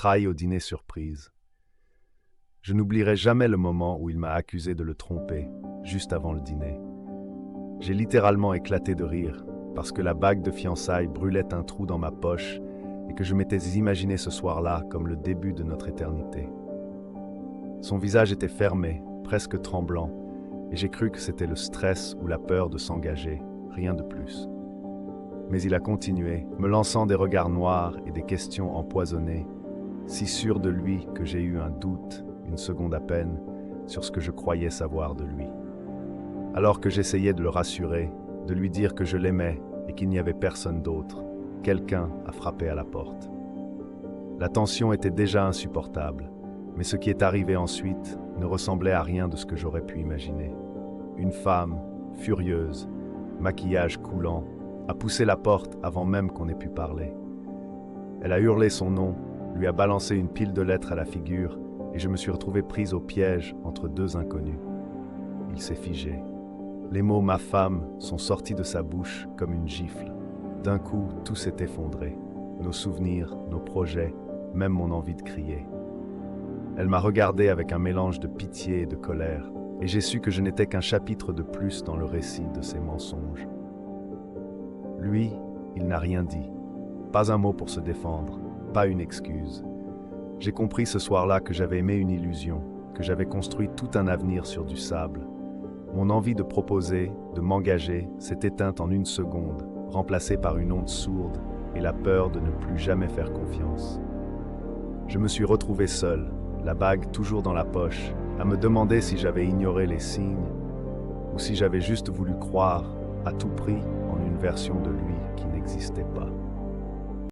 trahi au dîner surprise. Je n'oublierai jamais le moment où il m'a accusé de le tromper, juste avant le dîner. J'ai littéralement éclaté de rire, parce que la bague de fiançailles brûlait un trou dans ma poche et que je m'étais imaginé ce soir-là comme le début de notre éternité. Son visage était fermé, presque tremblant, et j'ai cru que c'était le stress ou la peur de s'engager, rien de plus. Mais il a continué, me lançant des regards noirs et des questions empoisonnées, si sûr de lui que j'ai eu un doute, une seconde à peine, sur ce que je croyais savoir de lui. Alors que j'essayais de le rassurer, de lui dire que je l'aimais et qu'il n'y avait personne d'autre, quelqu'un a frappé à la porte. La tension était déjà insupportable, mais ce qui est arrivé ensuite ne ressemblait à rien de ce que j'aurais pu imaginer. Une femme, furieuse, maquillage coulant, a poussé la porte avant même qu'on ait pu parler. Elle a hurlé son nom, lui a balancé une pile de lettres à la figure et je me suis retrouvé prise au piège entre deux inconnus. Il s'est figé. Les mots « ma femme » sont sortis de sa bouche comme une gifle. D'un coup, tout s'est effondré. Nos souvenirs, nos projets, même mon envie de crier. Elle m'a regardé avec un mélange de pitié et de colère, et j'ai su que je n'étais qu'un chapitre de plus dans le récit de ses mensonges. Lui, il n'a rien dit. Pas un mot pour se défendre, pas une excuse. J'ai compris ce soir-là que j'avais aimé une illusion, que j'avais construit tout un avenir sur du sable. Mon envie de proposer, de m'engager, s'est éteinte en une seconde, remplacée par une honte sourde et la peur de ne plus jamais faire confiance. Je me suis retrouvé seul, la bague toujours dans la poche, à me demander si j'avais ignoré les signes ou si j'avais juste voulu croire, à tout prix, en une version de lui qui n'existait pas.